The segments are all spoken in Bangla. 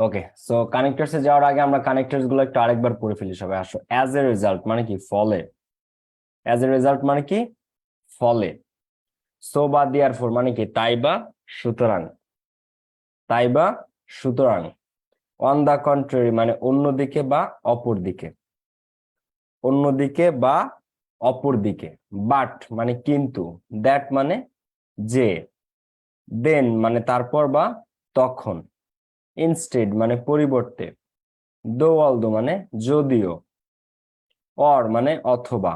ওকে, সো কানেক্টরসে যাওয়ার আগে আমরা কানেক্টরস গুলো একটু আরেকবার পড়ে ফেলি সবাই। আসো, অ্যাজ এ রেজাল্ট মানে কি? ফলে। অ্যাজ এ রেজাল্ট মানে কি? ফলে। সো বা দেয়ারফর মানে কি? তাই বা সুতরাং। তাই বা সুতরাং। অন দা কন্ট্রারি মানে অন্যদিকে বা অপর দিকে। অন্যদিকে বা অপর দিকে। বাট মানে কিন্তু। দ্যাট মানে যে। দেন মানে তারপর বা তখন। ইনস্টেড মানে পরিবর্তে। দো অলদো মানে যদিও। অর মানে অথবা।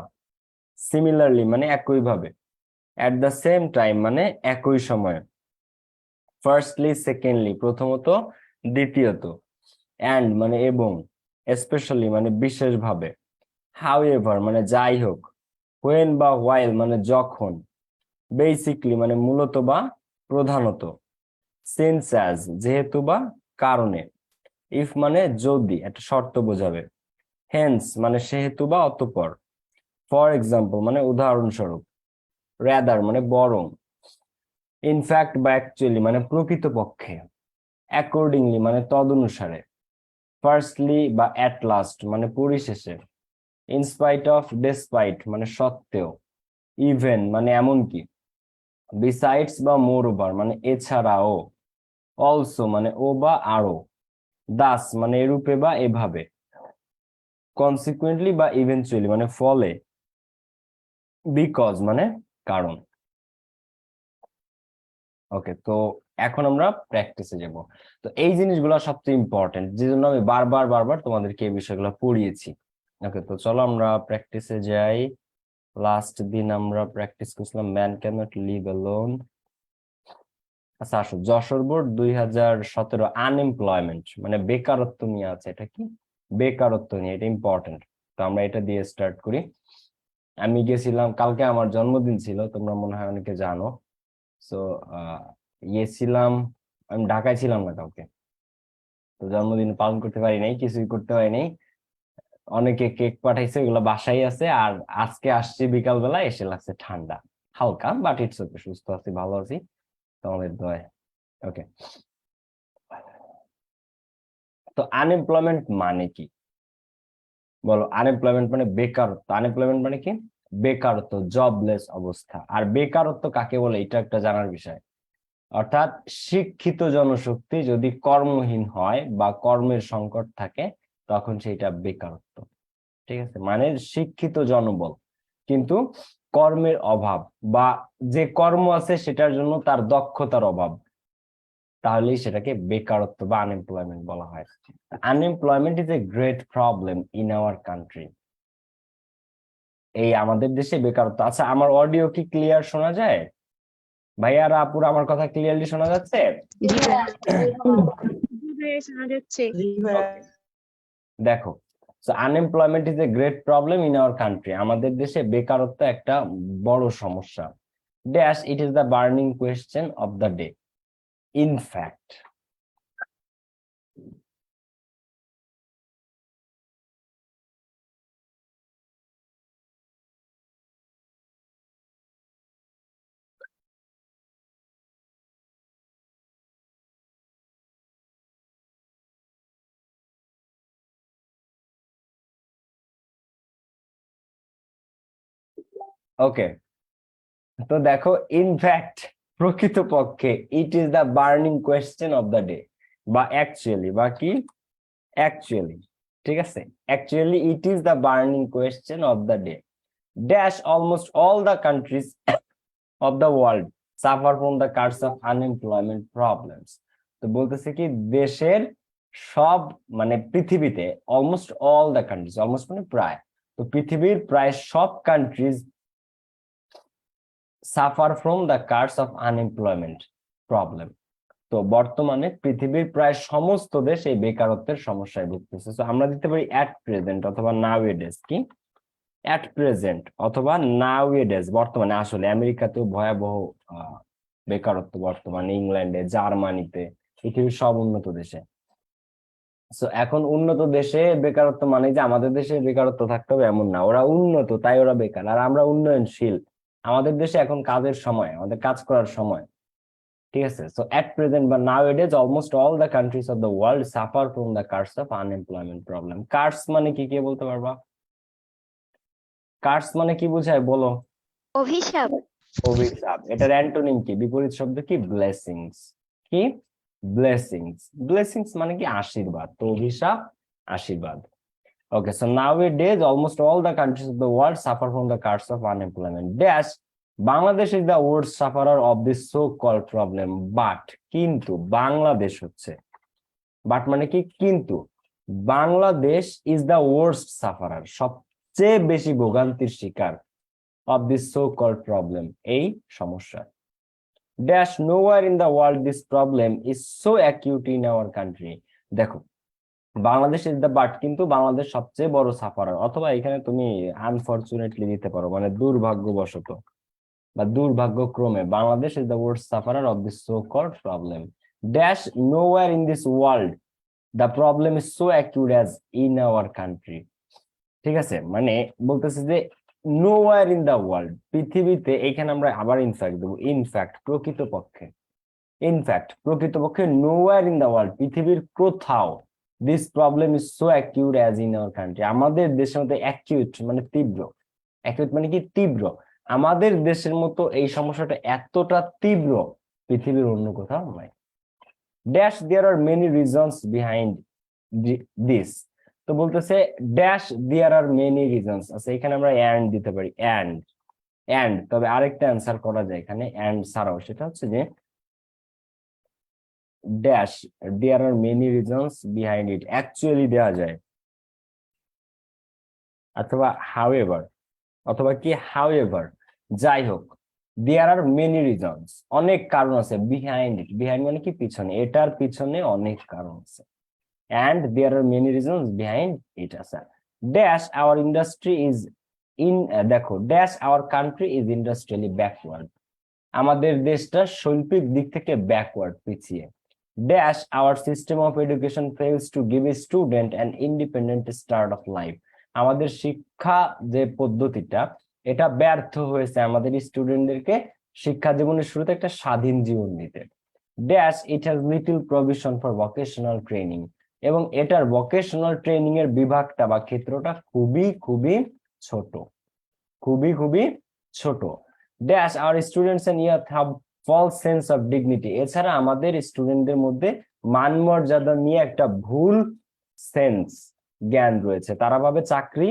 সিমিলারলি মানে একইভাবে। অ্যাট দ্য সেম টাইম মানে একই সময়ে। ফার্স্টলি সেকেন্ডলি প্রথমত দ্বিতীয়ত। অ্যান্ড মানে এবং। স্পেশালি মানে বিশেষভাবে। হাউএভার মানে যাই হোক। হোয়েন বা হোয়াইল মানে যখন। বেসিকলি মানে মূলত বা প্রধানত। সিন্স অ্যাজ যেহেতু বা কারণে। ইফ মানে যদি, একটা শর্ত বোঝাবে। হেন্স মানে সেহেতু বা অতঃপর। ফর এক্সাম্পল মানে উদাহরণস্বরূপ। রেদার মানে বরং। ইনফ্যাক্ট বা অ্যাকচুয়ালি মানে প্রকৃতপক্ষে। অ্যাকর্ডিংলি মানে তদনুসারে। ফার্স্টলি বা অ্যাট লাস্ট মানে পরিশেষে। ইনস্পাইট অফ ডেসপাইট মানে সত্ত্বেও। ইভেন মানে এমনকি। বিসাইডস বা মোর ওভার মানে এছাড়াও। অলসো মানে ও বা আরো। দাস মানে এরূপে বা এভাবে। কনসিকুয়েন্টলি বা ইভেনচুয়ালি মানে ফলে। বিকজ মানে কারণ। ওকে, তো এখন আমরা প্র্যাকটিসে যাব। তো এই জিনিসগুলো সবচেয়ে ইম্পর্টেন্ট, যে জন্য আমি বারবার বারবার তোমাদেরকে এই বিষয়গুলো পড়িয়েছি। ওকে, তো চলো আমরা প্র্যাকটিসে যাই। লাস্ট দিন আমরা প্র্যাকটিস করছিলাম man can not live alone. আচ্ছা আসো, যশোর বোর্ড 2017 আনএমপ্লয়মেন্ট মানে বেকারত্ব নিয়ে আছে। এটা কি? বেকারত্ব নিয়ে, এটা ইম্পর্টেন্ট। তো আমরা এটা দিয়ে স্টার্ট করি। আমি গেছিলাম, কালকে আমার জন্মদিন ছিল, তোমরা মনে হয় অনেকে জানো। সো ছিলাম, আমি ঢাকায় ছিলাম না কালকে। তো জন্মদিন পালন করতে পারি নাই, কিছুই করতে পারি নাই। অনেকে কেক পাঠাইছে, ওগুলো বাসায় আছে। আর আজকে আসছি বিকাল বেলা, এসে লাগছে ঠান্ডা হালকা, বাট ইটস ওকে, সুস্থ আছি, ভালো আছি তোমাদের দোয়ায়। ওকে, তো আনএমপ্লয়মেন্ট মানে কি বলো? আনএমপ্লয়মেন্ট মানে বেকারত্ব। আনএমপ্লয়মেন্ট মানে কি? বেকারত্ব, জবলেস অবস্থা। আর বেকারত্ব কাকে বলে এটা একটা জানার বিষয়। অর্থাৎ শিক্ষিত জনশক্তি যদি কর্মহীন হয় বা কর্মের সংকট থাকে, তখন সেটা বেকারত্ব। ঠিক আছে, মানে শিক্ষিত জনবল কিন্তু কর্মের অভাব, বা যে কর্ম আছে সেটার জন্য তার দক্ষতার অভাব, তাহলেই সেটাকে বেকারত্ব বা আনএমপ্লয়মেন্ট বলা হয়। Unemployment is a great problem in our country. এই আমাদের দেশে বেকারত্ব। আচ্ছা, আমার অডিও কি ক্লিয়ার শোনা যায়? ভাইয়ারা আপুরা, আমার কথা ক্লিয়ারলি শোনা যাচ্ছে? শোনা যাচ্ছে। Okay. দেখো, unemployment is a great problem in our country. আমাদের দেশে বেকারত্ব একটা বড় সমস্যা। Dash it is the burning question of the day. In fact. Okay, তো দেখো, ইনফ্যাক্ট প্রকৃতপক্ষে, it is the burning question of the day, বা অ্যাকচুয়ালি, বা কি? অ্যাকচুয়ালি। ঠিক আছে, actually it is the burning question of the day. Dash almost all the countries of the world suffer from the curse of unemployment problems. তো বলতেছে কি, দেশের সব মানে পৃথিবীতে almost all the countries, almost মানে প্রায়, তো পৃথিবীর প্রায় সব countries suffer from the curse of unemployment problem. তো বর্তমানে পৃথিবীর প্রায় সমস্ত দেশ এই বেকারত্বের সমস্যায় ভুগতেছে। তো আমরা দিতে পারি অ্যাট প্রেজেন্ট অথবা নাও এডেস। কি? অ্যাট প্রেজেন্ট অথবা নাও এডেস। বর্তমানে, আসলে আমেরিকাতেও ভয়াবহ বেকারত্ব বর্তমানে, ইংল্যান্ডে, জার্মানিতে, পৃথিবীর সব উন্নত দেশে। তো এখন উন্নত দেশে বেকারত্ব মানে যে আমাদের দেশে বেকারত্ব থাকতে হবে এমন না। ওরা উন্নত তাই ওরা বেকার, আর আমরা উন্নয়নশীল। আমাদের দেশে এখন কাজের সময়, আমাদের কাজ করার সময়। ঠিক আছে? সো এট প্রেজেন্ট বা now it is almost all the countries of the world suffer from the curse of unemployment problem. Curse মানে কি, কে বলতে পারবা? কার্স মানে কি বোঝায় বলো? অভিশাপ। অভিশাপ। এটার অ্যান্টোনিম কি, বিপরীত শব্দ কি? ব্লেসিংস। কি? ব্লেসিংস। ব্লেসিংস মানে কি? আশীর্বাদ। তো অভিশাপ, আশীর্বাদ। Okay, so nowadays almost all the countries of the world suffer from the curse of unemployment. Dash, Bangladesh is the worst sufferer of this so-called problem. But কিন্তু বাংলাদেশ হচ্ছে, বাট মানে কি? কিন্তু Bangladesh is the worst sufferer, সবচেয়ে বেশি ভোগান্তির শিকার, of this so called problem, এই সমস্যা। Dash, nowhere in the world this problem is so acute in our country. দেখো, বাংলাদেশ ইজ দ্য বাট, কিন্তু বাংলাদেশ সবচেয়ে বড় সাফারার, অথবা এখানে তুমি আনফরচুনেটলি দিতে পারো, মানে দুর্ভাগ্যবশত বা দুর্ভাগ্যক্রমে, Bangladesh is the worst sufferer of this so called problem. Dash, nowhere in this world the problem is so acute as in our country. ঠিক আছে, মানে বলতেছে যে নোওয়ার ইন দ্য ওয়ার্ল্ড, পৃথিবীতে, এখানে আমরা আবার ইনফ্যাক্ট দেবো, ইনফ্যাক্ট প্রকৃতপক্ষে, ইনফ্যাক্ট প্রকৃতপক্ষে, নোওয়ার ইন দ্য ওয়ার্ল্ড, পৃথিবীর কোথাও, this problem is so acute as in our country, আমাদের দেশের মধ্যে, অ্যাকিউট মানে তীব্র, অ্যাকিউট মানে কি? তীব্র। আমাদের দেশের মতো এই সমস্যাটা এতটা তীব্র পৃথিবীর অন্য কোথাও নাই। Dash, there are many reasons behind this. তো বলতেছে dash, there are many reasons. আচ্ছা, এখানে আমরা অ্যান্ড দিতে পারি, অ্যান্ড তবে আরেকটা অ্যান্সার করা যায় এখানে অ্যান্ড ছাড়াও, সেটা হচ্ছে যে dash, there are many reasons behind it, actually দেওয়া যায়, অথবা হাউএভার, অথবা কি হাউএভার, যাই হোক, দেয়ার আর মেনি রিজনস, অনেক কারণ আছে, বিহাইন্ড ইট, বিহাইন্ড মানে কি? পিছনে, এটার পিছনে অনেক কারণ আছে, and there are many reasons behind it. আছে dash, our industry is in দেখো, dash, our country is industrially backward, আমাদের দেশটা শৈল্পিক দিক থেকে ব্যাকওয়ার্ড, পিছিয়ে। Dash, our system of education fails to give a student an independent start of life, আমাদের শিক্ষা যে পদ্ধতিটা, এটা ব্যর্থ হয়েছে আমাদের স্টুডেন্টদেরকে শিক্ষা জীবনের শুরুতে একটা স্বাধীন জীবন দিতে। Dash, it has little provision for vocational training, এবং এটার ভোকেশনাল ট্রেনিং এর বিভাগটা বা ক্ষেত্রটা খুবই খুবই ছোট, খুবই খুবই ছোট। Dash, our students and youth have false sense of dignity, এছাড়া আমাদের স্টুডেন্টদের মধ্যে মান মর্যাদা নিয়ে একটা ভুল সেন্স, জ্ঞান রয়েছে। তারা ভাবে চাকরি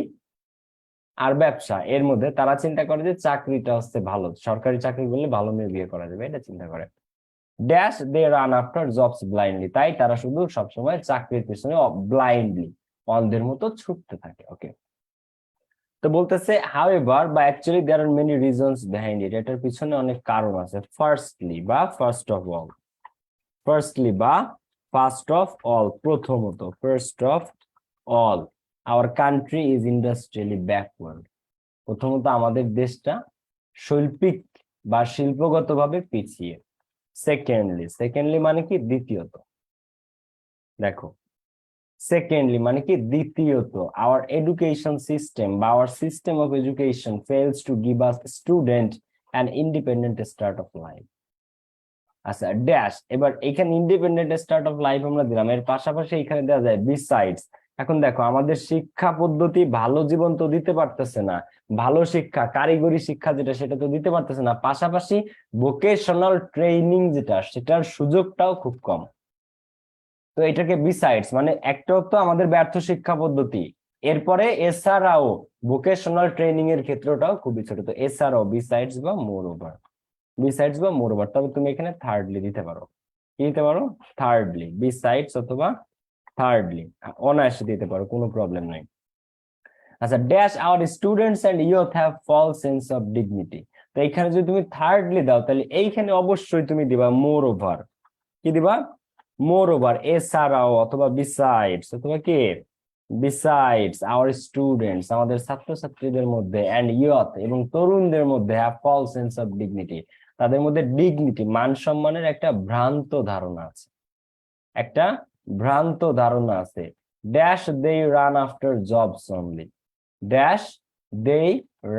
আর ব্যবসা এর মধ্যে, তারা চিন্তা করে যে চাকরিটা হচ্ছে ভালো, সরকারি চাকরি করলে ভালো মেয়ে বিয়ে করা যাবে, এটা চিন্তা করে। Dash, they run after jobs blindly, তাই তারা শুধু সবসময় চাকরির পিছনে ব্লাইন্ডলি, অন্ধের মতো ছুটতে থাকে। ওকে, তো বলতেছে হাউএভার বা actually there are many reasons behind it, এটার পিছনে অনেক কারণ আছে। ফার্স্টলি বা ফার্স্ট অফ অল, ফার্স্টলি বা ফার্স্ট অফ অল, প্রথমত, first of all, our country is industrially backward, প্রথমত আমাদের দেশটা শৈল্পিক বা শিল্পগতভাবে পিছিয়ে। সেকেন্ডলি, সেকেন্ডলি মানে কি? দ্বিতীয়ত, দেখো, সেকেন্ডলি মানে কি? দ্বিতীয়ত, আওয়ার এডুকেশন সিস্টেম বা our system of education fails to give us student an independent start of life. আচ্ছা, ড্যাশ, এবার এখানে ইন্ডিপেন্ডেন্ট স্টার্ট অফ লাইফ আমরা দিলাম, এর পাশাপাশি এখানে দেওয়া যায় বিসাইডস। এখন দেখো, আমাদের শিক্ষা পদ্ধতি ভালো জীবন তো দিতে পারতেছে না, ভালো শিক্ষা, কারিগরি শিক্ষা যেটা, সেটা তো দিতে পারতেছে না, পাশাপাশি ভোকেশনাল ট্রেনিং যেটা, সেটার সুযোগটাও খুব কম। তো এটাকে বিসাইডস মানে, একটা তো আমাদের ব্যর্থ শিক্ষা পদ্ধতি, এরপরে এছাড়াও ভোকেশনাল ট্রেনিং এর ক্ষেত্রটাও খুবই ছোট। তো এছাড়াও, বিসাইডস বা মোর ওভার, বিসাইডস বা মোর ওভার, তবে তুমি এখানে থার্ডলি দিতে পারো, কি দিতে পারো? থার্ডলি, বিসাইডস অথবা থার্ডলি, অনায়াসে দিতে পারো, কোনো প্রবলেম নাই। আচ্ছা, dash, our students and youth have false sense of dignity, তো এখানে যদি তুমি থার্ডলি দাও, তাহলে এইখানে অবশ্যই তুমি দিবা মোর ওভার, কি দিবা? মোর ওভার, এছাড়াও, অথবা বিসাইডস, অথবা কি? বিসাইডস, আওয়ার স্টুডেন্টস, আমাদের ছাত্রছাত্রীদের মধ্যে, এন্ড ইয়থ, এবং তরুণদের মধ্যে, have false sense of dignity, তাদের মধ্যে ডিগনিটি, মান সম্মানের একটা ভ্রান্ত ধারণা আছে, একটা ভ্রান্ত ধারণা আছে। Dash, they run after jobs only, dash, they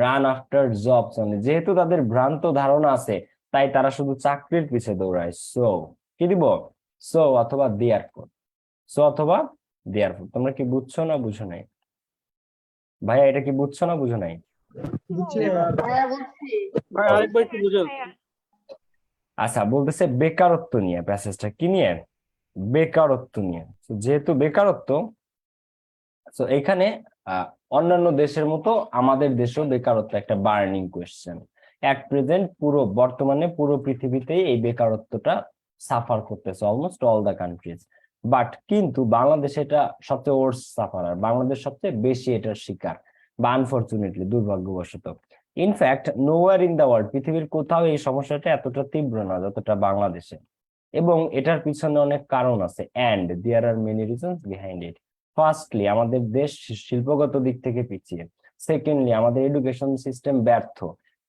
run after jobs only, যেহেতু তাদের ভ্রান্ত ধারণা আছে, তাই তারা শুধু চাকরির পিছে দৌড়ায়। সো কি দিব? সো অথবা দেয়ারফর। সো অথবা দেয়ারফর। তোমরা কি বুঝছো না বুঝো নাই? ভাইয়া এটা কি বুঝছো না বুঝো নাই? আরেকবার একটু বুঝান। আচ্ছা, বলতেছে বেকারত্ব নিয়ে, প্যাসেজটা কি নিয়ে? বেকারত্ব নিয়ে। তো যেহেতু বেকারত্ব, তো এখানে আহ, অন্যান্য দেশের মতো আমাদের দেশেও বেকারত্ব একটা বার্নিং কোয়েশ্চেন। অ্যাট প্রেজেন্ট বর্তমানে পুরো পৃথিবীতেই এই বেকারত্বটা সাফার করতেছে, almost all the countries. But কিন্তু বাংলাদেশে এটা সবচেয়ে ওয়ার্স সাফারার, বাংলাদেশ সবচেয়ে বেশি এটার শিকার, বা আনফরচুনেটলি, দুর্ভাগ্যবশত। In fact nowhere in the world, পৃথিবীর কোথাও এই সমস্যাটা এতটা তীব্র না যতটা বাংলাদেশে। এবং এটার পিছনে অনেক কারণ আছে, and there are many reasons behind it. Firstly, আমাদের দেশ শিল্পগত দিক থেকে পিছিয়ে। সেকেন্ডলি, আমাদের এডুকেশন সিস্টেম ব্যর্থ।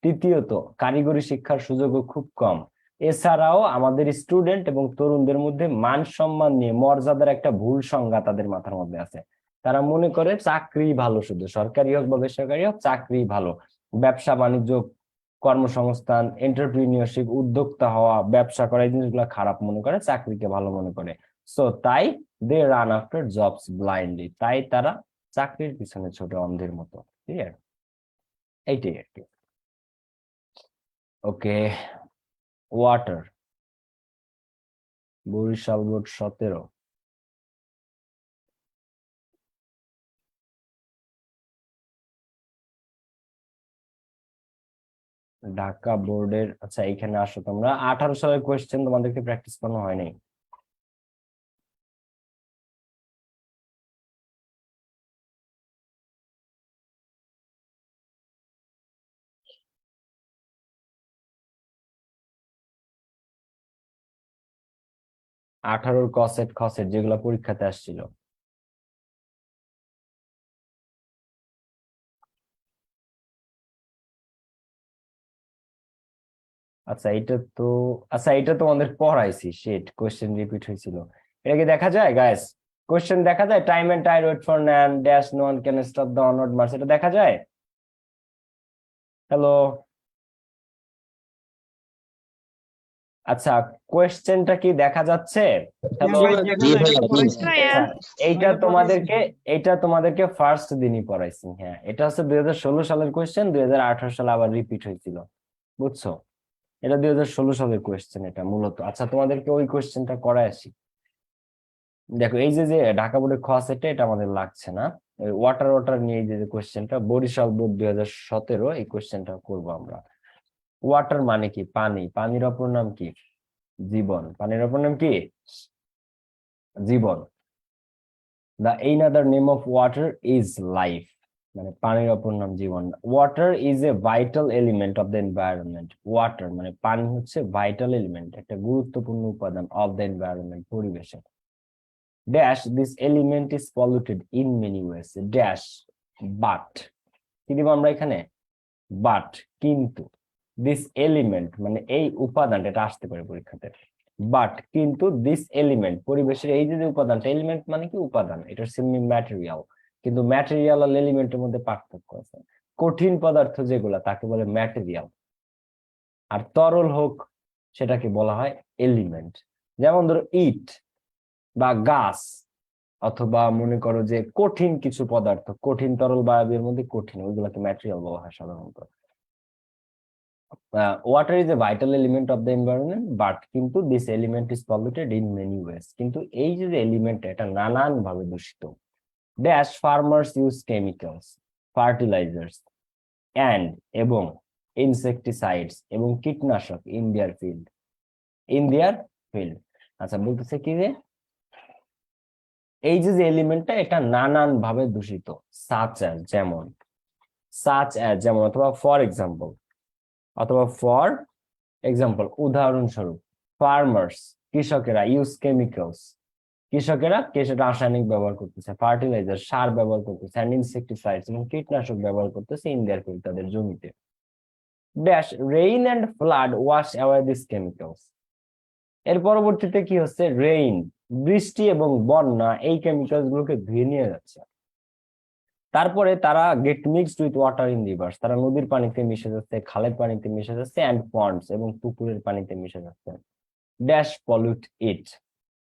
তৃতীয়ত, কারিগরি শিক্ষার সুযোগও খুব কম। এছাড়াও আমাদের স্টুডেন্ট এবং তরুণদের মধ্যে মান সম্মান নিয়ে মর্যাদার একটা ভুল সংজ্ঞা তাদের মাথার মধ্যে আছে। তারা মনে করে চাকরি ভালো, শুধু সরকারি হোক বা বেসরকারি হোক, চাকরি ভালো। ব্যবসা বাণিজ্য, কর্মসংস্থান, এন্টারপ্রিনিয়রশিপ, উদ্যোক্তা হওয়া, ব্যবসা করা, এই জিনিসগুলো খারাপ মনে করে, চাকরিকে ভালো মনে করে। সো তাই they run after jobs blindly, তাই তারা চাকরির পিছনে ছোট অন্ধের মতো। ক্লিয়ার? এইটাই আর কি। ওকে, ওয়াটার, বরিশাল বোর্ড 17। ঢাকা বোর্ডের, আচ্ছা এখানে আসো তোমরা। 18 সালের কোয়েশ্চেন তোমাদেরকে প্র্যাকটিস করানো হয় নাই। আঠারোর কসেট খসেট যেগুলো পরীক্ষাতে আসছিল। আচ্ছা এটা তো, আচ্ছা এটা তোমাদের পড়াইছি, শিট, কোশ্চেন রিপিট হয়েছিল। এটা কি দেখা যায় গাইস? কোশ্চেন দেখা যায়, time and tide wait for none dash no one can stop the onward march, এটা দেখা যায়? হ্যালো? আচ্ছা, কোশ্চেনটা কি দেখা যাচ্ছে? হ্যালো? আচ্ছা, এইটা তোমাদেরকে, এইটা তোমাদেরকে ফার্স্ট দিনই পড়াইছি। হ্যাঁ, এটা হচ্ছে 2016 সালের কোশ্চেন, 2018 সালে আবার রিপিট হয়েছিল। বুঝছো? এটা 2016 সালের কোয়েশ্চেন এটা মূলত। আচ্ছা, তোমাদেরকে ওই কোয়েশ্চেনটা করায় আসি। দেখো, এই যে যে ঢাকা বোর্ডের খ সেটটা, এটা আমাদের লাগছে না। ওয়াটার ওয়াটার নিয়ে এই যে কোয়েশ্চেনটা, বরিশাল বোর্ড 2017, এই কোয়েশ্চেনটা করবো আমরা। ওয়াটার মানে কি? পানি। পানির অপর নাম কি? জীবন। পানির অপর নাম কি? জীবন। The another name of water is life, মানে পানির অপর নাম জীবন। Water is a vital element of the environment. Water মানে পানি হচ্ছে ভাইটাল এলিমেন্ট, একটা গুরুত্বপূর্ণ উপাদান অফ দ্য এনভায়রনমেন্ট, পরিবেশের। Dash this element is polluted in many ways. Dash but, কি দিব আমরা এখানে? বাট, কিন্তু। দিস এলিমেন্ট মানে এই উপাদানটা, এটা আসতে পারে পরীক্ষাতে। বাট কিন্তু, দিস এলিমেন্ট পরিবেশের এই যে উপাদানটা, এলিমেন্ট মানে কি? উপাদান, এটার সিম্পলি ম্যাটেরিয়াল। কিন্তু ম্যাটেরিয়াল আর এলিমেন্টের মধ্যে পার্থক্য আছে। কঠিন পদার্থ যেগুলা, তাকে বলে ম্যাটেরিয়াল। আর তরল হোক, সেটাকে বলা হয় এলিমেন্ট। যেমন ধরো ইট বা গাছ, অথবা মনে করো যে কঠিন কিছু পদার্থ, কঠিন তরল বায়বের মধ্যে কঠিন, ওইগুলোকে ম্যাটেরিয়াল বলা হয় সাধারণত। Water is a vital element of the environment, but কিন্তু this element is polluted in many ways, কিন্তু এই যে এলিমেন্ট, এটা নানান ভাবে দূষিত। Dash farmers use chemicals, fertilizers and এবং ইনসেকটিসাইডস এবং কীটনাশক in their field, in their field. আচ্ছা, বলতেছে কি যে এই যে এলিমেন্টটা, এটা নানান ভাবে দূষিত। সাচ অ্যাজ, যেমন, সাচ অ্যাজ যেমন, অথবা ফর এক্সাম্পল, অথবা ফর এক্সাম্পল উদাহরণস্বরূপ। ফার্মার্স কৃষকেরা, ইউজ কেমিক্যালস কৃষকেরা রাসায়নিক ব্যবহার করতেছে, ফার্টিলাইজার সার ব্যবহার করতেছে, অ্যান্ড ইনসেকটিসাইডস এবং কীটনাশক ব্যবহার করতেছে ইন দেয়ার ফিল্ড, তাদের জমিতে। Dash rain and flood wash away this chemicals. এর পরবর্তীতে কি হচ্ছে? রেইন, বৃষ্টি এবং বন্যা এই কেমিক্যালস গুলোকে ধুয়ে নিয়ে যাচ্ছে। তারপরে তারা get mixed with water in rivers, তারা নদীর পানিতে মিশে যাচ্ছে, খালের পানিতে মিশে যাচ্ছে, অ্যান্ড পন্ডস এবং পুকুরের পানিতে মিশে যাচ্ছে। ড্যাশ পলিউট ইট,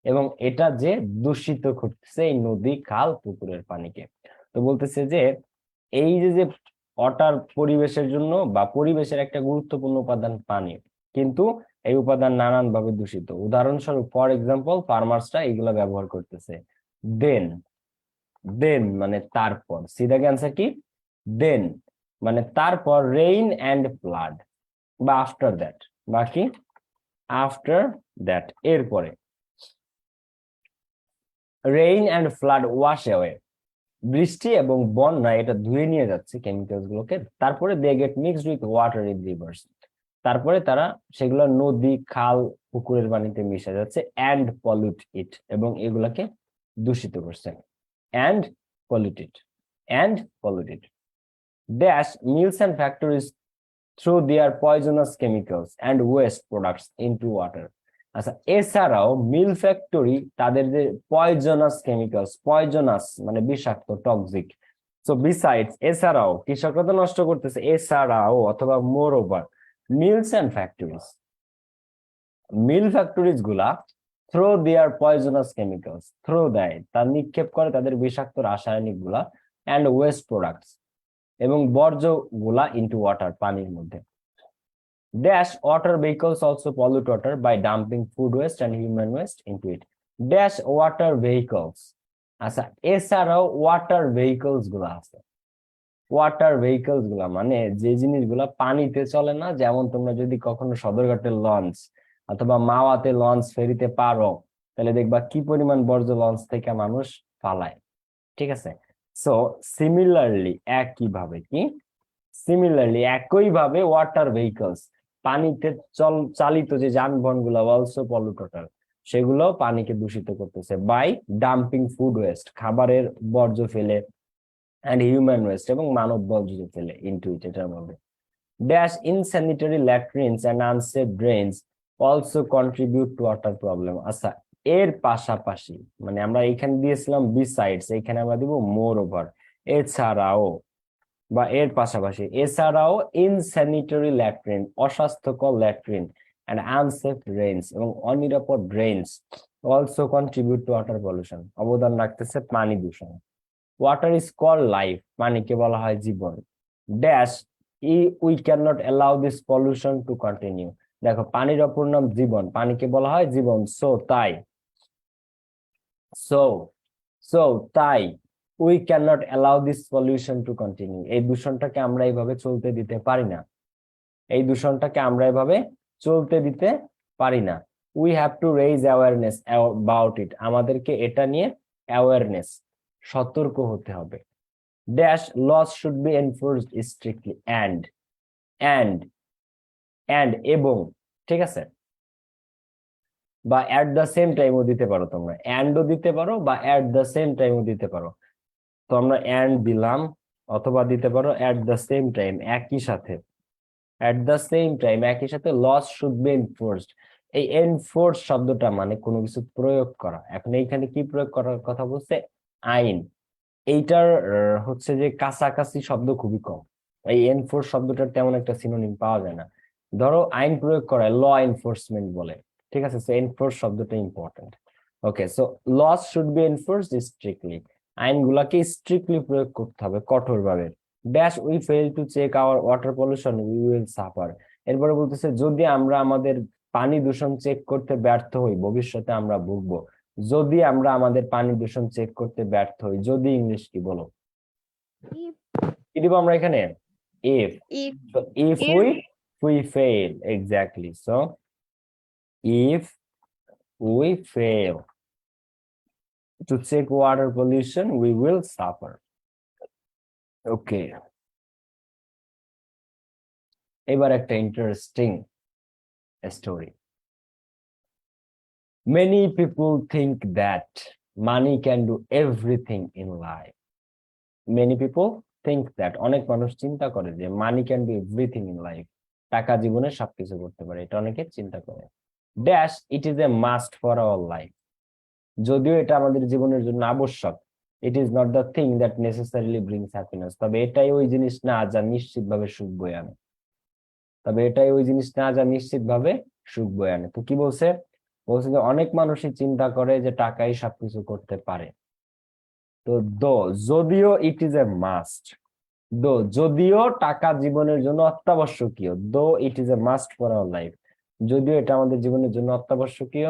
এবং এটা যে দূষিত করতেছে এই নদী, খাল, পুকুরের পানিকে। তো বলতেছে যে এই যে ওয়াটার পরিবেশের জন্য বা পরিবেশের একটা গুরুত্বপূর্ণ উপাদান পানি, কিন্তু এই উপাদান নানান ভাবে দূষিত। উদাহরণস্বরূপ ফর এক্সাম্পল ফার্মার্সরা এগুলো ব্যবহার করতেছে। দেন, দেন মানে তারপর, সিধা অ্যান্সার কি দেন, মানে তারপর রেইন অ্যান্ড ফ্লাড, বা আফটার দ্যাট, বাকি আফটার দ্যাট এরপরে, rain and flood wash away, বৃষ্টি এবং বন্যা এটা ধুয়ে নিয়ে যাচ্ছে কেমিক্যালস গুলোকে। তারপরে they get mixed with water in rivers, তারপরে তারা সেগুলো নদী, খাল, পুকুরের পানিতে মিশে যাচ্ছে, অ্যান্ড পলিউট ইট, এবং এগুলাকে দূষিত করছে। And polluted, and polluted. Dash mills and factories through their poisonous chemicals and waste products into water. আচ্ছা, এছাড়াও মিল ফ্যাক্টরি তাদের যে পয়জনাস কেমিক্যালস, পয়জনাস মানে বিষাক্ত, টক্সিক, সো বিসাইডস এছাড়াও, কৃষকরা তো নষ্ট করতেছে, এছাড়াও অথবা moreover, mills and factories, mill factories গুলা throw their poisonous chemicals, throw দেয় তার নিক্ষেপ করে তাদের বিষাক্ত রাসায়নিক গুলা, অ্যান্ড ওয়েস্ট প্রোডাক্টস এবং বর্জ্য গুলা ইনটু ওয়াটার পানির মধ্যে। Dash water vehicles also pollute water by dumping food waste and human waste into it. Dash water vehicles, আচ্ছা এছাড়াও ওয়াটার ভেহিকলস গুলা আছে। ওয়াটার ভেহিকলস গুলা মানে যে জিনিসগুলা পানিতে চলে না, যেমন তোমরা যদি কখনো সদরঘাটের লঞ্চ অথবা মাওয়াতে লঞ্চ ফেরিতে পারো, তাহলে দেখবা কি পরিমাণ বর্জ্য লঞ্চ থেকে মানুষ ফালায়। ঠিক আছে, সো সিমিলারলি একইভাবে, কি সিমিলারলি একইভাবে ওয়াটার ভেহিকলস পানিতে চালিত যে যানবাহন গুলো অলসো পলিউট ওয়াটার, সেগুলো পানিকে দূষিত করতেছে বাই ডাম্পিং ফুড ওয়েস্ট, খাবারের বর্জ্য ফেলে, অ্যান্ড হিউম্যান ওয়েস্ট এবং মানব বর্জ্য ফেলে ইনটু ইট, এটার মধ্যে। Dash insanitary latrines and unsafe drains also contribute to water problem. আচ্ছা, এর পাশাপাশি, মানে আমরা এখানে দিয়েছিলাম বিসাইডস, এখানে আমরা দিব মোর ওভার, এছাড়াও বা এর পাশাপাশি, এছাড়াও ইনস্যানিটারি ল্যাট্রিন অস্বাস্থ্যকর ল্যাট্রিন, অ্যান্ড আনসেফ ড্রেনস এবং অনিরাপদ drains also contribute to water pollution, অবদান রাখতেছে পানি দূষণ। ওয়াটার ইজ কল লাইফ, পানিকে বলা হয় জীবন। Dash we can not allow this pollution to continue, দেখো পানির অপর নাম জীবন, পানিকে বলা হয় জীবন, সো তাই, সো সো তাই we can not allow this pollution to continue, এই দূষণটাকে আমরা এইভাবে চলতে দিতে পারি না, এই দূষণটাকে আমরা এভাবে চলতে দিতে পারি না। We have to raise awareness about it, আমাদেরকে এটা নিয়ে অ্যাওয়ারনেস, সতর্ক হতে হবে। Dash laws should be enforced strictly, and and এবং, ঠিক আছে, বা অ্যাট দ্য সেম টাইমও দিতে পারো, তোমরা অ্যান্ডও দিতে পারো বা অ্যাট দ্য সেম টাইমও দিতে পারো। তো আমরা অ্যান্ড দিলাম, অথবা দিতে পারো অ্যাট দ্য সেম টাইম, একই সাথে, অ্যাট দ্য সেম টাইম একই সাথে লস শুড বি এনফোর্সড। এই এনফোর্স শব্দটা মানে কোনো কিছু প্রয়োগ করা, এখন এইখানে কি প্রয়োগ করার কথা বলছে, আইন। এইটার হচ্ছে যে কাছাকাছি শব্দ খুবই কম, এই এনফোর্স শব্দটার তেমন একটা সিনোনিম পাওয়া যায় না। ধরো আইন প্রয়োগ করা ল এনফোর্সমেন্ট বলে, ঠিক আছে, সো এনফোর্স শব্দটা important. Okay, so laws should be enforced strictly, আইনগুলাকে স্ট্রিক্টলি প্রয়োগ করতে হবে, কঠোরভাবে। Dash we fail to check our water pollution we will suffer, এরপরে বলতেছে যদি আমরা আমাদের পানি দূষণ চেক করতে ব্যর্থ হই ভবিষ্যতে আমরা ভুগবো। যদি আমরা আমাদের পানি দূষণ চেক করতে ব্যর্থ হই, যদি ইংলিশ কি বলো, If, কি দিব আমরা এখানে, if. if, So if if, we fail, exactly, so if we fail to check water pollution we will suffer. Okay, এবার একটা interesting story. Many people think that money can do everything in life. Many people think that, অনেক মানুষ চিন্তা করে যে money can do everything in life, টাকা জীবনে সবকিছু করতে পারে, এটা অনেকে চিন্তা করে। Dash it is a must for our life, যদিও এটা আমাদের জীবনের জন্য আবশ্যক, it is not the thing that necessarily brings happiness, তবে এটাই ওই জিনিস না যা নিশ্চিতভাবে সুখ বয়ে আনে। তবে এটাই ওই জিনিস না যা নিশ্চিতভাবে সুখ বয়ে আনে। তো কি বলছে? বলছে যে অনেক মানুষই চিন্তা করে যে টাকাই সবকিছু করতে পারে। তো যদিও ইট ইজ এ মাস্ট, যদিও টাকা জীবনের জন্য অত্যাবশ্যকীয়, it is a must for our life, যদিও এটা আমাদের জীবনের জন্য অত্যাবশ্যকীয়,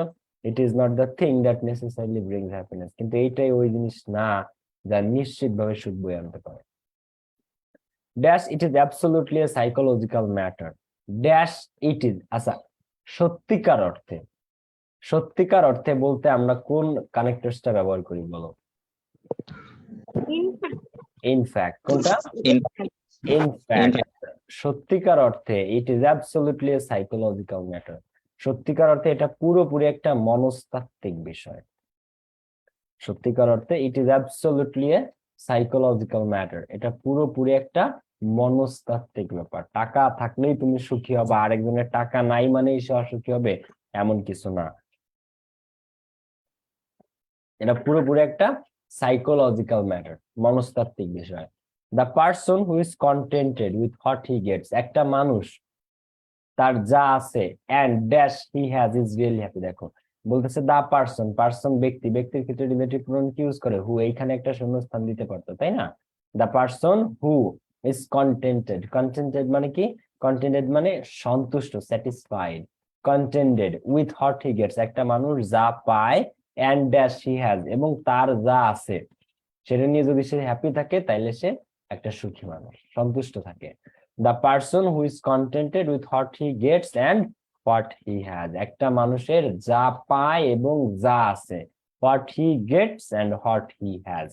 it is not the thing that necessarily brings happiness, কিন্তু এইটাই ওই জিনিস না যা নিশ্চিতভাবে সুখ বয়ে আনতে পারে। Dash it is absolutely A psychological matter. Dash it is, আচ্ছা সত্যিকার অর্থে, সত্যিকার অর্থে বলতে আমরা কোন কানেক্টরসটা ব্যবহার করি বলো? ইনফ্যাক্ট। কোনটা? ইনফ্যাক্ট। সত্যিকার অর্থে it is absolutely A psychological matter. সত্যিকার অর্থে এটা পুরোপুরি একটা মনস্তাত্ত্বিক বিষয়। সত্যিকার অর্থে it is absolutely A psychological matter, এটা পুরোপুরি একটা মনস্তাত্ত্বিক ব্যাপার। টাকা থাকলেই তুমি সুখী হবে, আরেকজনের টাকা নাই মানেই সে অসুখী হবে, এমন কিছু না। এটা পুরোপুরি একটা সাইকোলজিক্যাল ম্যাটার, মনস্তাত্ত্বিক বিষয়। The person who is contented with what he gets, একটা মানুষ তার যা আছে and dash he has is really happy. দেখো বলতেছে দা পার্সন, পার্সন ব্যক্তি, ব্যক্তির ক্ষেত্রে রিলেটিভ প্রোনাউন কি ইউজ করে? হু, এইখানে একটা শূন্যস্থান দিতে পারতো, তাই না? The person who is contented, contented মানে কি? কন্টেন্টেড মানে সন্তুষ্ট, satisfied. Contented with what he gets, একটা মানুষ যা পায়, এন্ড ড্যাশ হি হ্যাজ, এবং তার যা আছে সেটা নিয়ে যদি সে হ্যাপি থাকে তাইলে সে একটা সুখী মানুষ, সন্তুষ্ট থাকে। The person who is contented with what he gets and what he has, একটা মানুষের যা পায় এবং যা আছে, what he gets and what he has,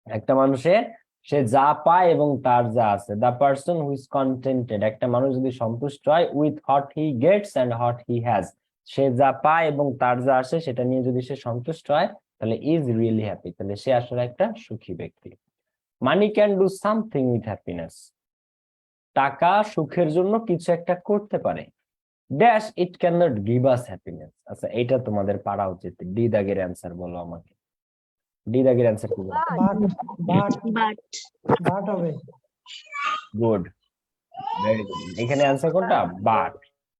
একটা মানুষের সে যা পায় এবং তার যা আছে। The person who is contented, একটা মানুষ যদি সন্তুষ্ট হয়, with what he gets and what he has, সে যা পায় এবং তার যা আসে সেটা নিয়ে যদি সে সন্তুষ্ট হয়, তাহলে ইজ রিয়েলি হ্যাপি, তাহলে সে আসলে একটা সুখী ব্যক্তি। Money can do something with happiness, টাকা সুখের জন্য কিছু একটা করতে পারে। Dash it can not give us happiness. আচ্ছা এটা তোমাদের পারা উচিত। ডি দাগের অ্যান্সার বলো আমাকে। ডি দাগের অ্যান্সার কি? বাট বাট হবে। Good, very good. এখানে অ্যান্সার কোনটা? বাট।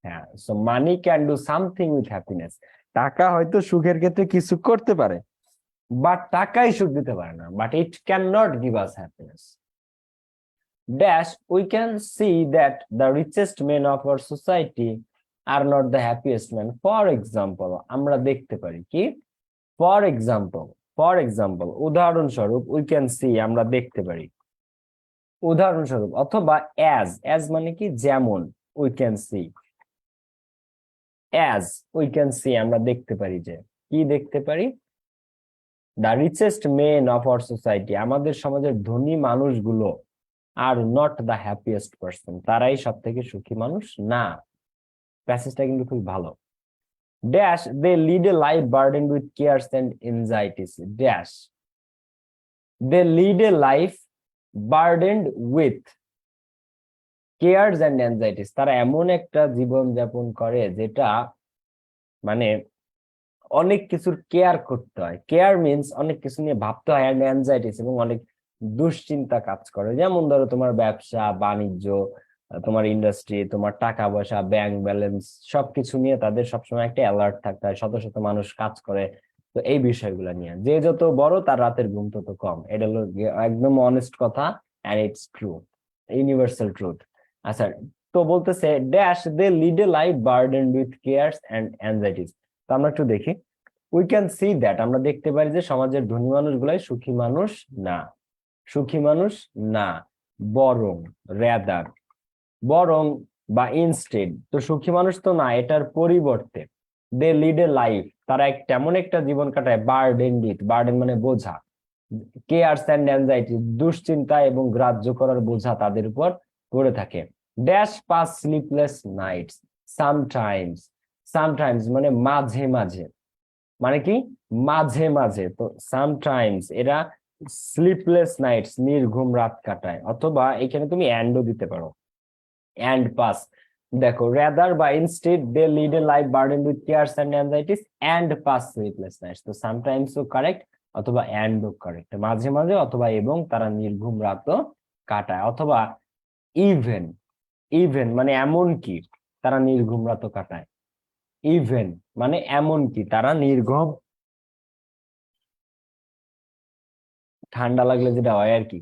হ্যাঁ, so money can do something with happiness, টাকা হয়তো সুখের ক্ষেত্রে কিছু করতে পারে, বাট টাকাই সুখ দিতে পারে না। But it can not give us happiness. Dash we can see that the richest men of our society are not the happiest man. For example, আমরা দেখতে পারি কি? ফর এক্সাম্পল, ফর এক্সাম্পল উদাহরণস্বরূপ, উই ক্যান সি আমরা দেখতে পারি, উদাহরণস্বরূপ, অথবা অ্যাজ মানে কি? যেমন, we can see, as we can see আমরা দেখতে পারি, যে কি দেখতে পারি? The richest men of our society, আমাদের সমাজের ধনী মানুষগুলো, আর নট দ্য হ্যাপিয়েস্ট পার্সন, তারাই সব থেকে সুখী মানুষ না। প্যাসেজটা কিন্তু খুব ভালো। Dash they lead a life burdened with cares and anxieties. Dash they lead a life burdened with cares and anxieties, তারা এমন একটা জীবন যাপন করে যেটা মানে অনেক কিছুর কেয়ার করতে হয়। কেয়ার মিন্স অনেক কিছু নিয়ে ভাবতে হয়, এন্ড এনজাইটিস এবং অনেক দুশ্চিন্তা কাজ করে। যেমন ধরো তোমার ব্যবসা বাণিজ্য, তোমার ইন্ডাস্ট্রি, তোমার টাকা পয়সা, ব্যাংক ব্যালেন্স, সবকিছু নিয়ে তাদের সবসময় একটা অ্যালার্ট থাকতে হয়। শত শত মানুষ কাজ করে, তো এই বিষয়গুলো নিয়ে যে যত বড় তার রাতের ঘুম তত কম। এটা হলো একদম অনেস্ট কথা, and it's true, universal truth. আচ্ছা, তো বলতেছে dash they lead a life burdened with cares and anxieties. তো আমরা একটু দেখি। উই ক্যান সি দ্যাট, আমরা দেখতে পারি যে সমাজের ধনী মানুষগুলাই সুখী মানুষ না, সুখী মানুষ না, বরং, রেদার, বরং বা ইনস্টেড, তো সুখী মানুষ তো না, এটার পরিবর্তে দে লিড এ লাইফ, তারা তেমন একটা জীবন কাটায়, বার্ডেন উইথ, বার্ডেন মানে বোঝা, কেয়ারস এন্ড অ্যাংজাইটি, দুশ্চিন্তা এবং গ্রাহ্য করার বোঝা তাদের উপর পড়ে থাকে। Dash pass sleepless nights sometimes, sometimes মানে মাঝে মাঝে, মানে কি? মাঝে মাঝে। তো সামটাইমস এরা স্লিপলেস নাইটস নির্ঘুম রাত কাটায়, অথবা এখানে তুমি অ্যান্ডও দিতে পারো, অ্যান্ড পাস। দেখো রেদার বা instead they lead a life burdened with cares and anxieties and pass sleepless nights, তো সামটাইমস ও কারেক্ট, অথবা অ্যান্ড কারেক্ট, মাঝে মাঝে অথবা এবং তারা নির্ঘুম রাতও কাটায়, অথবা ইভেন, ইভেন মানে এমন কি তারা নির্ঘুম রাতও কাটায়, ইভেন মানে এমন কি তারা নির্ঘুম, ঠান্ডা লাগলে যেটা হয় আর কি,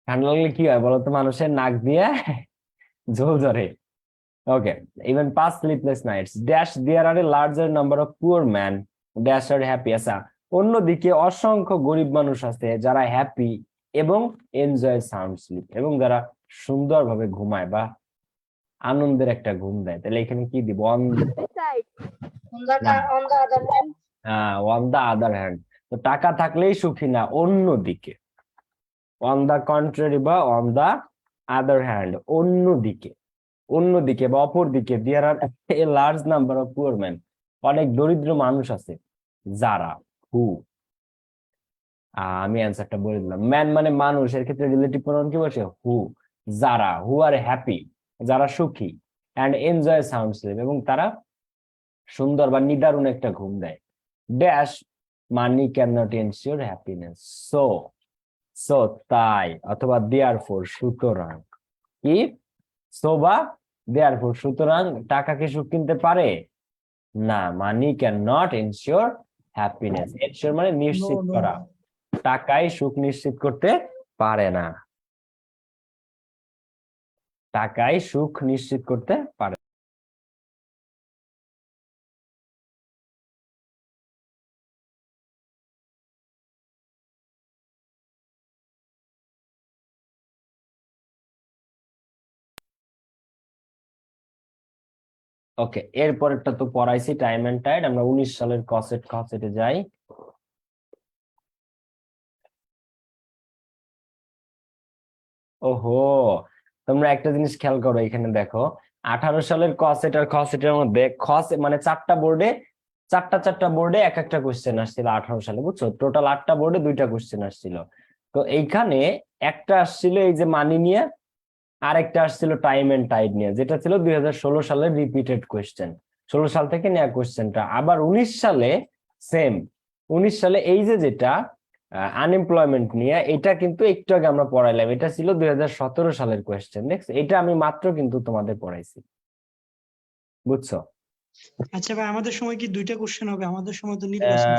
ঠান্ডা লাগলে কি হয় বলতো, মানুষের নাক দিয়ে জল ঝরে। Okay, even pass sleepless nights dash there are a larger number of poor man dash are happy. আচ্ছা, অন্যদিকে অসংখ্য গরিব মানুষ আছে যারা হ্যাপি এবং এনজয় সাউন্ড স্লিপ, এবং যারা সুন্দরভাবে ঘুমায় বা আনন্দের একটা ঘুম দেয়। তাহলে এখানে কি দিব? On on the other hand. তো টাকা থাকলেই সুখী না, অন্যদিকে, অন দা কন্ট্রারি বা অন দা আদার হ্যান্ড, অন্যদিকে, অন্যদিকে বা অপর দিকে, there are a large number of poor man, অনেক দরিদ্র মানুষ আছে যারা, হু, আমি অ্যান্সারটা বলে দিলাম, ম্যান মানে মানুষ, এর ক্ষেত্রে রিলেটিভ প্রোনাউন কি বসে? হু, যারা, হু আর হ্যাপি, যারা সুখী, অ্যান্ড এনজয় সাউন্ড স্লিপ, এবং তারা সুন্দর বা নিদারুণ একটা ঘুম দেয়। Dash money can not ensure happiness, so, so তাই, অথবা দেয়ারফর সুতরাং, কি, সো বা দেয়ারফর সুতরাং টাকা কি সুখ কিনতে পারে না, money can not ensure happiness, ensure মানে নিশ্চিত করা, টাকাই সুখ নিশ্চিত করতে পারে না, টাকাই সুখ নিশ্চিত করতে পারে। ওকে, এরপরেরটা তো পড়াইছি, টাইম এন্ড টাইড। আমরা 19 সালের কসেটে যাই। ওহো, তোমরা একটা জিনিস খেয়াল করো, এখানে দেখো 18 সালের কসেট আর খসেটের মধ্যে, খস মানে চারটা বোর্ডে, চারটা বোর্ডে এক একটা কোশ্চেন আসছিল 18 সালে, বুঝছো? টোটাল 8টা বোর্ডে 2টা কোশ্চেন আসছিল। তো এইখানে একটা আসছিল এই যে মানি নিয়ে, আর একটা আসছিল টাইম এন্ড টাইড নিয়ে, যেটা ছিল 2016 সালের রিপিটেড কোশ্চেন, 16 সাল থেকে নেওয়া কোশ্চেনটা। আবার 19 সালে সেম, 19 সালে এই যে যেটা আনএমপ্লয়মেন্ট নিয়ে, এটা কিন্তু একটু আগে আমরা পড়াইলাম, এটা ছিল 2017 সালের কোয়েশ্চেন, দেখছো? এটা আমি মাত্র কিন্তু তোমাদের পড়াইছি, বুঝছো? আচ্ছা ভাই, আমাদের সময় কি 2টা কোশ্চেন হবে? আমাদের সময় তো নির্বাচন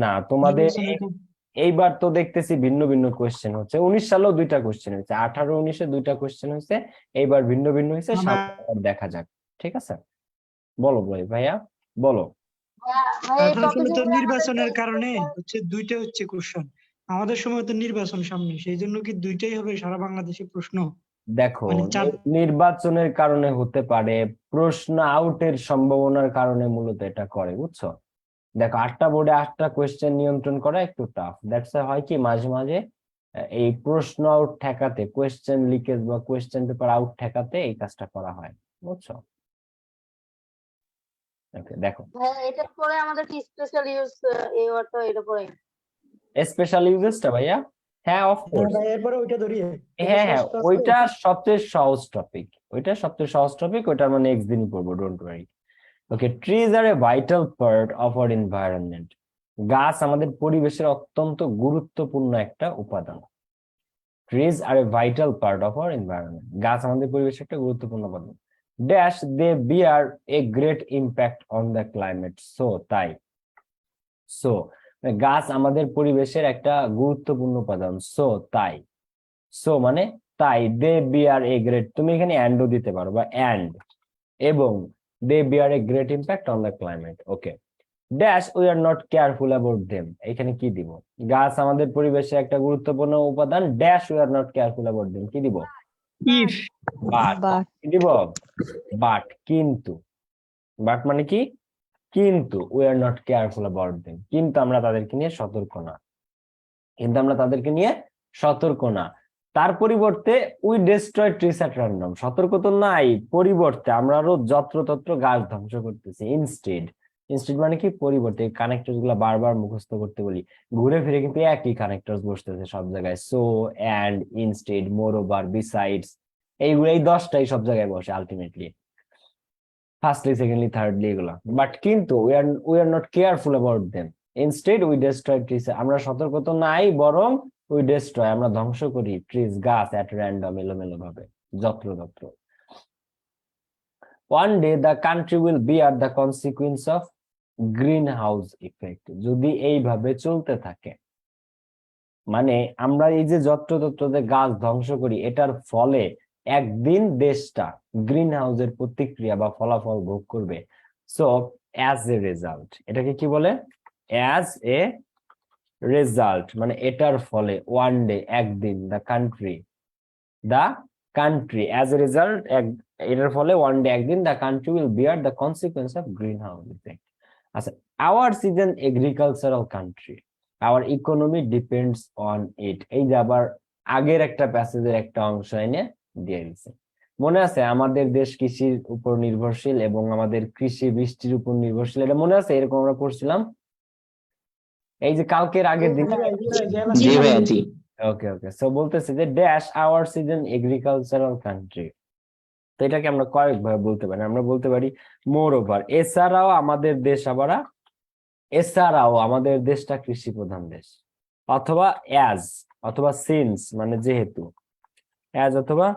না, তোমাদের নির্বাচনের এইবার তো দেখতেছি ভিন্ন ভিন্ন কোয়েশ্চেন হচ্ছে। 19 সালেও 2টা কোয়েশ্চেন হয়েছে, 18-19-এ 2টা কোয়েশ্চেন হয়েছে, এইবার ভিন্ন ভিন্ন হয়েছে, আমরা সামনে দেখা যাক। ঠিক আছে, বলো ভাইয়া, বলো। 18 সালে তো নির্বাচনের কারণে হচ্ছে 2টা হচ্ছে কোশ্চেন, আমাদের সময় তো নির্বাচন সামনে, সেই জন্য কি 2টাই হবে সারা বাংলাদেশে প্রশ্ন? দেখো, মানে নির্বাচনের কারণে হতে পারে, প্রশ্ন আউটের সম্ভাবনার কারণে মূলত এটা করে, বুঝছো? দেখো, 8টা বোর্ডে 8টা কোয়েশ্চেন নিয়ন্ত্রণ করা একটু টাফ, দ্যাটস হয় কি মাঝে মাঝে এই প্রশ্ন আউট ঠেকাতে, কোয়েশ্চেন লিকেজ বা কোয়েশ্চেন পেপার আউট ঠেকাতে এই কাজটা করা হয়, বুঝছো? ওকে, দেখো, এটা পরে আমাদের কি স্পেশাল ইউজ এই ওয়ার্ডটা এটা পরে স্পেশাল ইউজেসটা ভাইয়া, হ্যাঁ অফকোর্স, এরপরে ওইটা ধরিয়ে হ্যাঁ হ্যাঁ, ওইটা সবচেয়ে সহজ টপিক, ওইটা সবচেয়ে সহজ টপিক, ওইটা আমরা নেক্সট দিনই পড়বো, don't worry. Okay, trees are a vital part of our environment, গাছ আমাদের পরিবেশের অত্যন্ত গুরুত্বপূর্ণ একটা উপাদান। Trees are a vital part of our environment, গাছ আমাদের পরিবেশের একটা গুরুত্বপূর্ণ উপাদান। Dash they bear a great impact on the climate, so তাই, সো গাছ আমাদের পরিবেশের একটা গুরুত্বপূর্ণ উপাদান, সো তাই, সো মানে তাই, দে বিয়ার এ গ্রেট, তুমি এখানে অ্যান্ডও দিতে পারো বা অ্যান্ড, এবং they bear a great impact on the climate. Okay, dash we are not careful about them, এখানে কি দিব? গাছ আমাদের পরিবেশে একটা গুরুত্বপূর্ণ উপাদান, dash we are not careful about them, কি দিব? ইফ বাট, কি দিব? বাট, কিন্তু, বাট মানে কি? কিন্তু we are not careful about them, কিন্তু আমরা তাদেরকে নিয়ে সতর্ক না, কিন্তু আমরা তাদেরকে নিয়ে সতর্ক না। তার পরিবর্তে we destroy trees at random, সতর্ক তো নাই, পরিবর্তে আমরা আরো যত্রতত্র গাছ ধ্বংস করতেছি। ইনস্টেড, ইনস্টেড মানে কি? পরিবর্তে। কানেক্টরস গুলা বারবার মুখস্থ করতে বলি, ঘুরে ফিরে কিন্তু একই কানেক্টরস বসতেছে সব জায়গায়, so, and, instead, more over, besides, এইগুলো এই 10টাই সব জায়গায় বসে আলটিমেটলি, ফার্স্টলি, সেকেন্ডলি, থার্ডলি, এগুলা। বাট কিন্তু we are not careful about them, instead we destroy trees, আমরা সতর্ক তো নাই, বরং উই ডেস্ট্রয়, আমরা ধ্বংস করি ট্রিজ, গাছ, এট র্যান্ডম, এলোমেলো ভাবে, যত্রতত্র। One day the country will bear the consequence of green house effect, যদি এইভাবে চলতে থাকে, মানে আমরা এই যে যত্রতত্র যে গাছ ধ্বংস করি, এটার ফলে একদিন দেশটা গ্রিন হাউসের প্রতিক্রিয়া বা ফলাফল ভোগ করবে। সো অ্যাজ এ রেজাল্ট, এটাকে কি বলে? অ্যাজ এ রেজাল্ট, মানে এটার ফলে, ওয়ান ডে, একদিন, the country as a result, এটার ফলে ওয়ান ডে, একদিন, the country will bear the consequence of green house effect. আচ্ছা, our is an agricultural country, our economy depends on it, এই যে আবার আগের একটা প্যাসেজের একটা অংশ এনে দিয়ে দিচ্ছে। মনে আছে আমাদের দেশ কৃষির উপর নির্ভরশীল এবং আমাদের কৃষি বৃষ্টির উপর নির্ভরশীল, এটা মনে আছে? এরকম আমরা পড়ছিলাম এই যে কালকের আগের দিন। জি ভাইয়া জি। ওকে ওকে, সো বলতেছে যে dash our is an agricultural country, তো এটাকে আমরা কয়েকভাবে বলতে পারি। আমরা বলতে পারি মোর ওভার, এছাড়াও আমাদের দেশ, আবার এছাড়াও আমাদের দেশটা কৃষি প্রধান দেশ, অথবা অ্যাজ, অথবা সিন্স মানে যেহেতু, অ্যাজ অথবা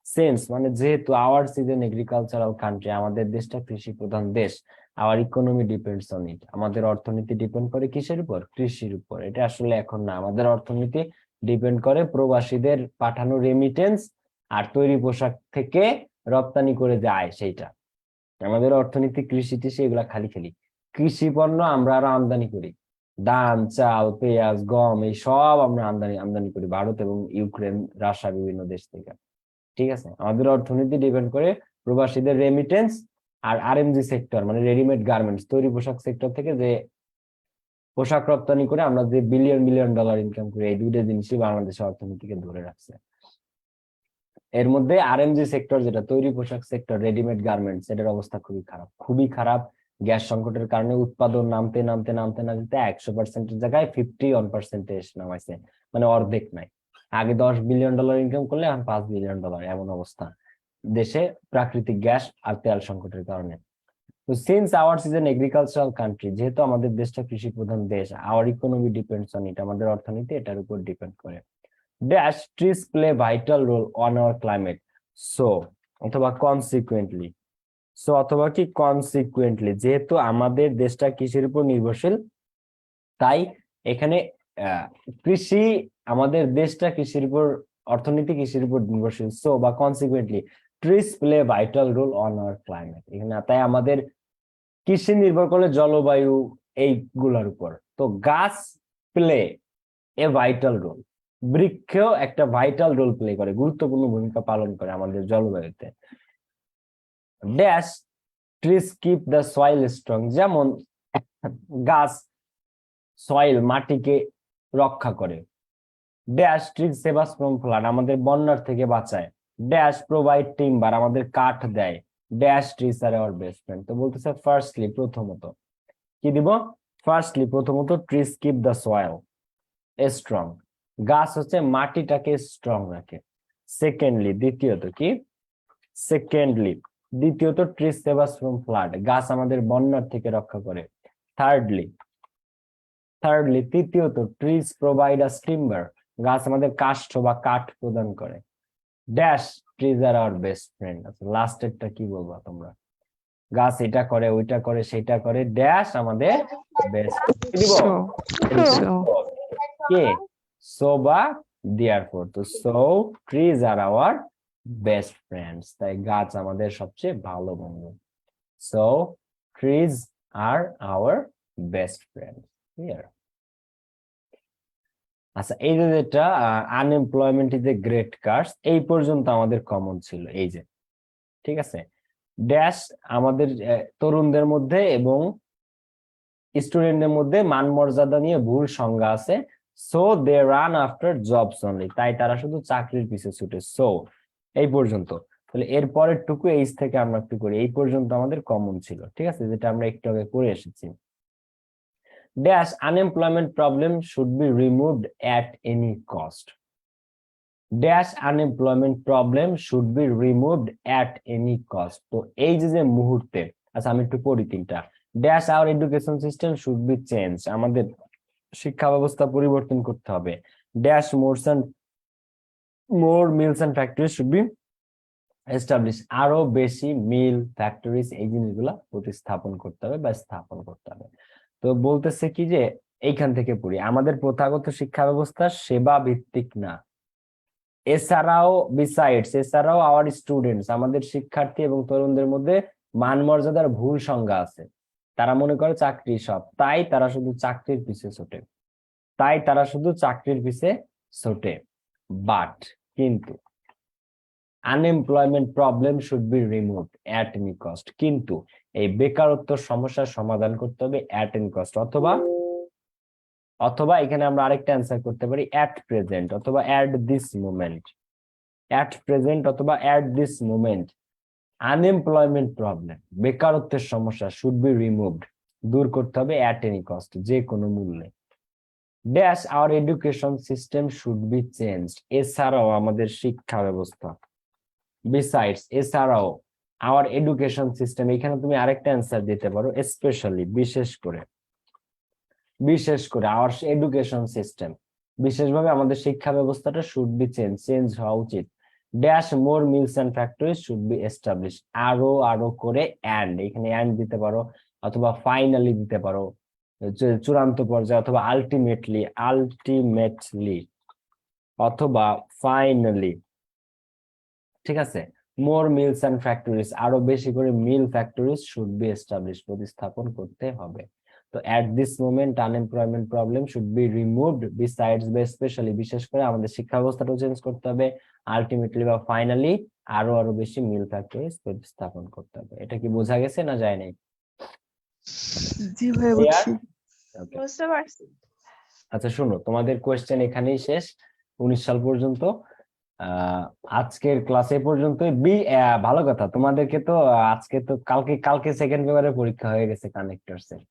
সিন্স মানে যেহেতু, আওয়ার সিজন এগ্রিকালচারাল কান্ট্রি, আমাদের দেশটা কৃষি প্রধান দেশ, our economy depends on it, আমাদের অর্থনীতি ডিপেন্ড করে কিসের উপর? কৃষির উপর। এটা আসলে এখন না, আমাদের অর্থনীতি ডিপেন্ড করে প্রবাসীদের পাঠানো রেমিটেন্স আর তৈরি পোশাক থেকে রপ্তানি করে যায় সেইটা। আমাদের অর্থনীতি কৃষি টিষি এগুলা খালি খালি, কৃষি পণ্য আমরা আরো আমদানি করি, ধান, চাল, পেঁয়াজ, গম, এই সব আমরা আমদানি করি ভারত এবং ইউক্রেন, রাশিয়া, বিভিন্ন দেশ থেকে। ঠিক আছে, আমাদের অর্থনীতি ডিপেন্ড করে প্রবাসীদের রেমিটেন্স আর আরএমজি সেক্টর মানে রেডিমেড গার্মেন্টস, তৈরি পোশাক সেক্টর থেকে যে পোশাক রপ্তানি করে আমরা যে বিলিয়ন বিলিয়ন ডলার ইনকাম করি, এই দুইটা জিনিসই বাংলাদেশের অর্থনীতিকে ধরে রাখছে। এর মধ্যে আরএমজি সেক্টর, যেটা তৈরি পোশাক সেক্টর, রেডিমেড গার্মেন্টস, এটার অবস্থা খুবই খারাপ, খুবই খারাপ। গ্যাস সংকটের কারণে উৎপাদন নামতে নামতে নামতে নামতে 100%-এর জায়গায় 51% নামাইছে, মানে অর্ধেক নাই। আগে 10 বিলিয়ন ডলার ইনকাম করলে এখন 5 বিলিয়ন ডলার, এমন অবস্থা দেশে প্রাকৃতিক গ্যাস আর তেল সংকটের কারণে। তো since our is an agricultural country, যেহেতু আমাদের দেশটা কৃষি প্রধান দেশ, our economy depends on it, আমাদের অর্থনীতি এটার উপর ডিপেন্ড করে। Dash trees play vital role on our climate, so অথবা কনসিকুয়েন্টলি, সো অথবা কি কনসিকুয়েন্টলি, যেহেতু আমাদের দেশটা কৃষির উপর নির্ভরশীল, তাই এখানে কৃষি, আমাদের দেশটা কৃষির উপর, অর্থনীতি কৃষির উপর নির্ভরশীল, সো বা consequently trees play vital role on our climate, এখানে তাই আমাদের কৃষি নির্ভর করে জলবায়ু এইগুলোর উপর। তো গাছ প্লে এ ভাইটাল রোল, বৃক্ষও একটা ভাইটাল রোল প্লে করে, গুরুত্বপূর্ণ ভূমিকা পালন করে আমাদের জলবায়ুতে। Dash trees keep the soil strong, যেমন গাছ সয়েল মাটিকে রক্ষা করে। Dash trees save us from flood, আমাদের বন্যার থেকে বাঁচায়। ড্যাশ প্রোভাইড টিম্বার, আমাদের কাঠ দেয়। Dash trees are our best friend, তো বলতেছে ফার্স্টলি, প্রথমত কি দিব? ফার্স্টলি প্রথমত trees keep the soil strong, গাছ হচ্ছে মাটিটাকে স্ট্রং রাখে। সেকেন্ডলি, দ্বিতীয়ত কি? সেকেন্ডলি দ্বিতীয়ত trees save us from flood, গাছ আমাদের বন্যার থেকে রক্ষা করে। থার্ডলি তৃতীয়ত ট্রিজ প্রোভাইড আস টিম্বার, গাছ আমাদের কাষ্ঠ বা কাঠ প্রদান করে। Dash trees are our best friend, লাস্টেরটা কি বলবো তোমরা? গাছ এটা করে, ওইটা করে, সেটা করে, ড্যাশ আমাদের বেস্ট দিব কে? সো বা দেয়ারফর, তো so trees are our best friends, তাই গাছ আমাদের সবচেয়ে ভালো বন্ধু। So trees are our best friend. Clear? আচ্ছা, এই যে যেটা unemployment is a great curse, এই পর্যন্ত আমাদের কমন ছিল, এই যে ঠিক আছে। ড্যাশ আমাদের তরুণদের মধ্যে এবং স্টুডেন্টদের মধ্যে মান মর্যাদা নিয়ে ভুল সংজ্ঞা আছে। So they run after jobs only, তাই তারা শুধু চাকরির পিছে ছুটে। সো এই পর্যন্ত, তাহলে এর পরের টুকু এইচ থেকে আমরা একটু করি, এই পর্যন্ত আমাদের কমন ছিল, ঠিক আছে, যেটা আমরা একটু আগে করে এসেছি। Dash unemployment problem should be removed at any cost, dash unemployment problem should be removed at any cost. তো এই যে মুহূর্তে, আচ্ছা আমি একটু পড়ি তিনটা। Dash our education system should be change, আমাদের শিক্ষা ব্যবস্থা পরিবর্তন করতে হবে। Dash more mills and factories should be establish, আরো বেশি মিল ফ্যাক্টরিজ এই জিনিসগুলা প্রতিস্থাপন করতে হবে বা স্থাপন করতে হবে। তো বলতেছে কি যে এইখান থেকে পড়ি, আমাদের প্রথাগত শিক্ষা ব্যবস্থা সেবা ভিত্তিক না, এছাড়াও আওয়ার স্টুডেন্টস, আমাদের শিক্ষার্থী এবং তরুণদের মধ্যে মান মর্যাদার ভুল সংজ্ঞা আছে। তারা মনে করে চাকরি সব, তাই তারা শুধু চাকরির পিছে ছোটে। বাট কিন্তু unemployment problem should be removed at any cost, কিন্তু এই বেকারত্ব সমস্যার সমাধান করতে হবে অ্যাট এনি কস্ট, অথবা এখানে আমরা আরেকটা অ্যান্সার করতে পারি অ্যাট প্রেজেন্ট অথবা at this moment unemployment problem, বেকারত্বের সমস্যা শুড বি রিমুভড, দূর করতে হবে অ্যাট এনি কস্ট, যে কোনো মূল্যে। Dash our education system should be changed, এছাড়াও আমাদের শিক্ষা ব্যবস্থা, এছাড়াও আওয়ার এডুকেশন সিস্টেম, এখানে তুমি আরেকটা অ্যান্সার দিতে পারো স্পেশালি, বিশেষ করে আওয়ার এডুকেশন সিস্টেম, বিশেষভাবে আমাদের শিক্ষা ব্যবস্থাটা শুড বি চেঞ্জ হওয়া উচিত। Dash more mills and factories should be establish, আরো করে অ্যান্ড, এখানে অ্যান্ড দিতে পারো অথবা ফাইনালি দিতে পারো, চূড়ান্ত পর্যায়ে, অথবা আলটিমেটলি অথবা ফাইনালি, ঠিক আছে। মোর মিলস এন্ড ফ্যাক্টরিজ, আরো বেশি করে মিল ফ্যাক্টরিজ শুড বি এস্টাবলিশ, প্রতিস্থাপন করতে হবে। তো at this moment unemployment problem should be removed, besides বা স্পেশালি, বিশেষ করে আমাদের শিক্ষা ব্যবস্থাটাও চেঞ্জ করতে হবে, আলটিমেটলি বা ফাইনালি আরো বেশি মিল ফ্যাক্টরিজ প্রতিস্থাপন করতে হবে। এটা কি বোঝা গেছে না যায় নাই? জি ভাই বুঝছি। Okay. বুঝতে পারছি। আচ্ছা শোনো, তোমাদের কোয়েশ্চেন এখানেই শেষ 19 সাল পর্যন্ত। আজকের ক্লাসে পর্যন্তই। ভালো কথা, তোমাদেরকে তো আজকে তো কালকে সেকেন্ড পেপারের পরীক্ষা হয়ে গেছে কানেক্টরস এর,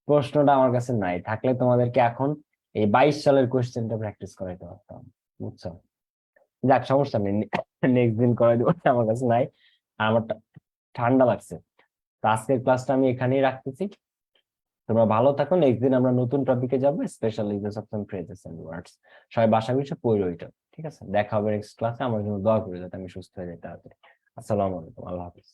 প্রশ্নটা আমার কাছে নাই, থাকলে তোমাদেরকে এখন এই 22 সালের কোয়েশ্চেনটা প্র্যাকটিস করাইতে পারতাম, বুঝছো? যাক সমস্যা নেই, নেক্সট দিন করাই দেবো, আমার কাছে নাই, আর আমার ঠান্ডা লাগছে। তো আজকের ক্লাসটা আমি এখানেই রাখতেছি, তোমরা ভালো থাকো। নেক্সট দিন আমরা নতুন টপিকে যাবো, special uses of some phrases and words. সবাই বাসা পিছে পড়ো এটা, ঠিক আছে? দেখা হবে নেক্সট ক্লাসে, আমার জন্য দোয়া করে যাতে আমি সুস্থ হয়ে যাই তাড়াতাড়ি। আসসালামু আলাইকুম, আল্লাহ হাফিজ।